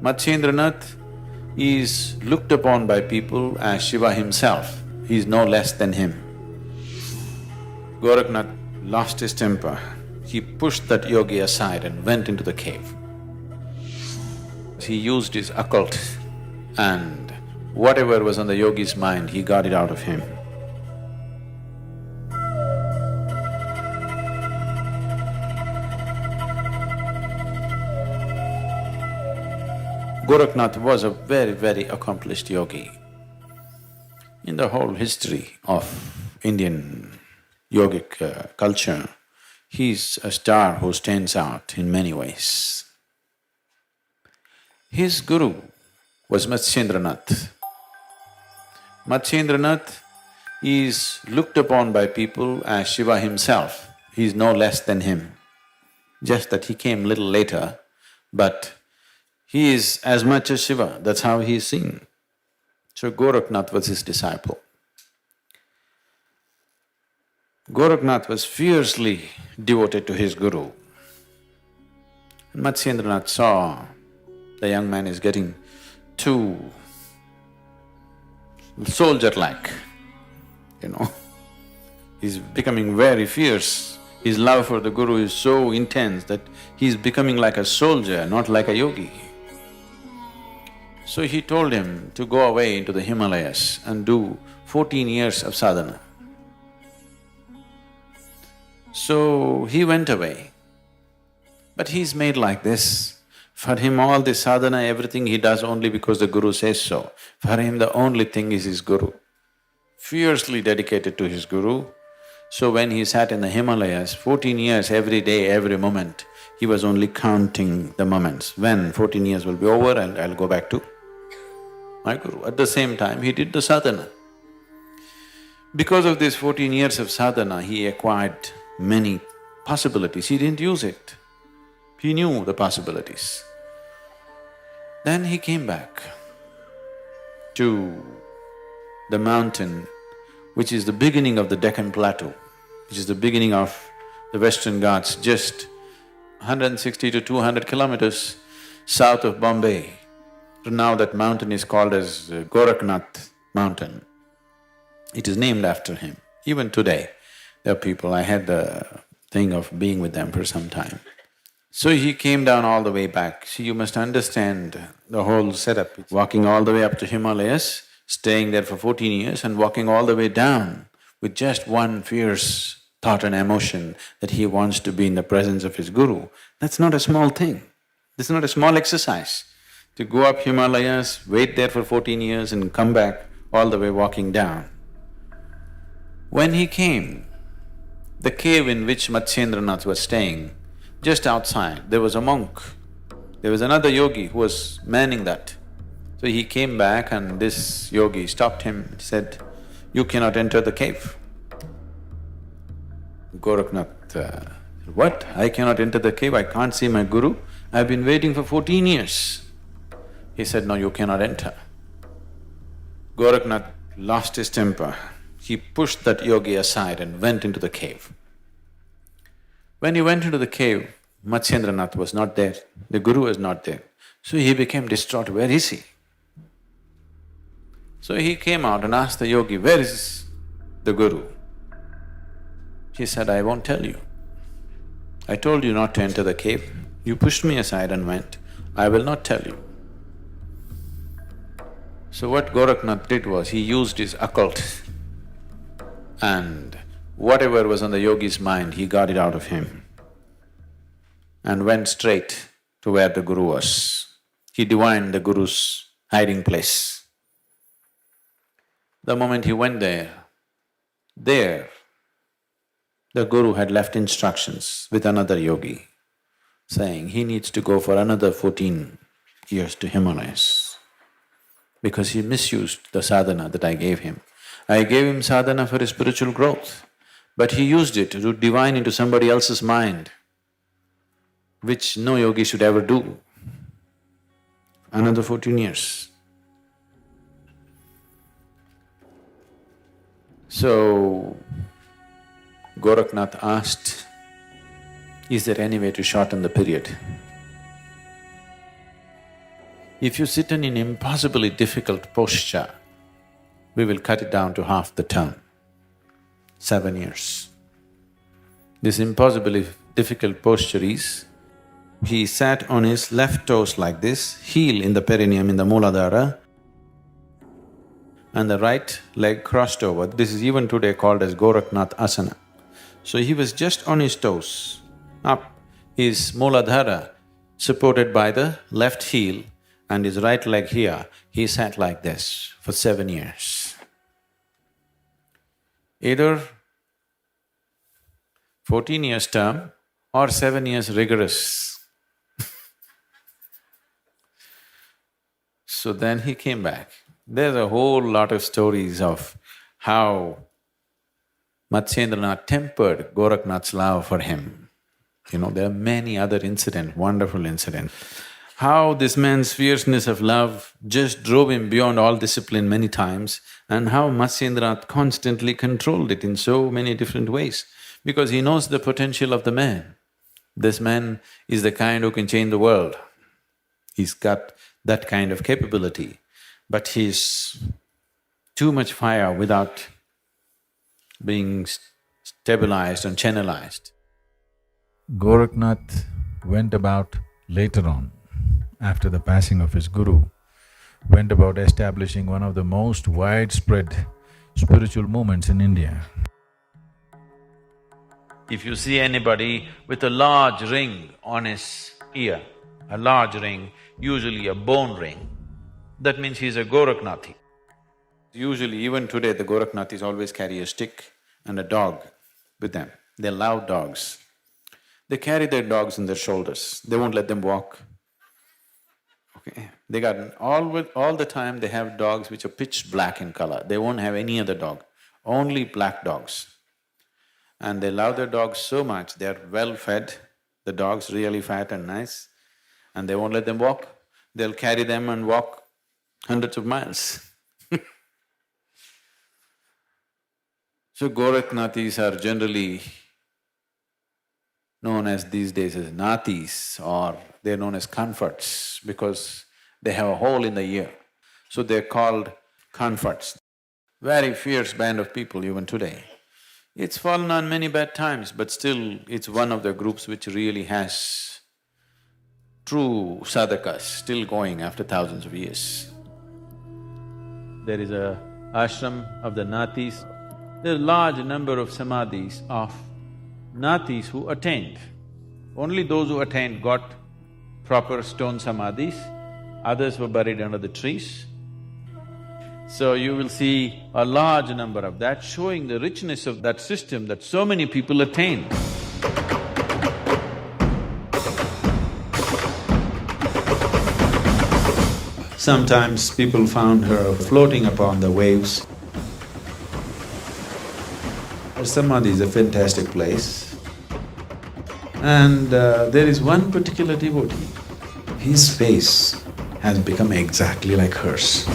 Matsyendranath is looked upon by people as Shiva himself, he is no less than him. Gorakhnath lost his temper. He pushed that yogi aside and went into the cave. He used his occult and whatever was on the yogi's mind, he got it out of him. Gorakhnath was a very, very accomplished yogi. In the whole history of Indian yogic culture, he's a star who stands out in many ways. His guru was Matsyendranath. Matsyendranath is looked upon by people as Shiva himself, he is no less than him. Just that he came little later, but he is as much as Shiva, that's how he is seen. So Gorakhnath was his disciple. Gorakhnath was fiercely devoted to his guru. Matsyendranath saw the young man is getting too soldier-like, you know. He's becoming very fierce. His love for the guru is so intense that he's becoming like a soldier, not like a yogi. So he told him to go away into the Himalayas and do 14 years of sadhana. So he went away, but he's made like this. For him all this sadhana, everything he does only because the guru says so. For him the only thing is his guru. Fiercely dedicated to his guru. So when he sat in the Himalayas, 14 years, every day, every moment, he was only counting the moments. When 14 years will be over, I'll go back to my guru. At the same time, he did the sadhana. Because of this 14 years of sadhana, he acquired many possibilities. He didn't use it. He knew the possibilities. Then he came back to the mountain which is the beginning of the Deccan Plateau, which is the beginning of the Western Ghats, just 160 to 200 kilometers south of Bombay. Now that mountain is called as Gorakhnath mountain. It is named after him. Even today, there are people, I had the thing of being with them for some time. So he came down all the way back. See, you must understand the whole setup. Walking all the way up to Himalayas, staying there for 14 years and walking all the way down with just one fierce thought and emotion that he wants to be in the presence of his guru. That's not a small thing. This is not a small exercise. To go up Himalayas, wait there for 14 years and come back all the way walking down. When he came, the cave in which Matsyendranath was staying, just outside, there was a monk. There was another yogi who was manning that. So he came back and this yogi stopped him and said, "You cannot enter the cave." Gorakhnath, "What? I cannot enter the cave? I can't see my guru? I've been waiting for 14 years. He said, "No, you cannot enter." Gorakhnath lost his temper. He pushed that yogi aside and went into the cave. When he went into the cave, Matsyendranath was not there, the guru was not there. So he became distraught, where is he? So he came out and asked the yogi, "Where is the guru?" He said, "I won't tell you. I told you not to enter the cave, you pushed me aside and went, I will not tell you." So what Gorakhnath did was, he used his occult and whatever was on the yogi's mind, he got it out of him and went straight to where the guru was. He divined the guru's hiding place. The moment he went there, the guru had left instructions with another yogi, saying he needs to go for another 14 years to Himalayas because he misused the sadhana that I gave him. I gave him sadhana for his spiritual growth, but he used it to divine into somebody else's mind, which no yogi should ever do. Another 14 years. So, Gorakhnath asked, "Is there any way to shorten the period?" If you sit in an impossibly difficult posture, we will cut it down to half the term, 7 years. This impossibly difficult posture is, he sat on his left toes like this, heel in the perineum in the Mooladhara, and the right leg crossed over. This is even today called as Gorakhnath asana. So he was just on his toes, up, his Mooladhara supported by the left heel and his right leg here, he sat like this for 7 years. Either 14 years term or 7 years rigorous. So then he came back. There's a whole lot of stories of how Matsyendranath tempered Gorakhnath's love for him. You know, there are many other incidents, wonderful incidents. How this man's fierceness of love just drove him beyond all discipline many times, and how Matsyendranath constantly controlled it in so many different ways, because he knows the potential of the man. This man is the kind who can change the world. He's got that kind of capability, but he's too much fire without being stabilized and channelized. Gorakhnath went about later on, after the passing of his guru, went about establishing one of the most widespread spiritual movements in India. If you see anybody with a large ring on his ear, a large ring, usually a bone ring, that means he's a Gorakhnathi. Usually even today the Gorakhnathis always carry a stick and a dog with them. They love dogs. They carry their dogs on their shoulders, they won't let them walk. Okay, they got… all the time they have dogs which are pitch black in color, they won't have any other dog, only black dogs. And they love their dogs so much, they're well fed, the dog's really fat and nice, and they won't let them walk. They'll carry them and walk hundreds of miles. So Gorakhnathis are generally known as these days as Nathis, or they're known as comforts because they have a hole in the ear. So they're called comforts. Very fierce band of people even today. It's fallen on many bad times, but still it's one of the groups which really has true sadhakas still going after thousands of years. There is a ashram of the Nathis. There's a large number of samadhis of Nathis who attained. Only those who attained got proper stone samadhis, others were buried under the trees. So you will see a large number of that, showing the richness of that system that so many people attained. Sometimes people found her floating upon the waves. Her samadhi is a fantastic place. And there is one particular devotee, his face has become exactly like hers.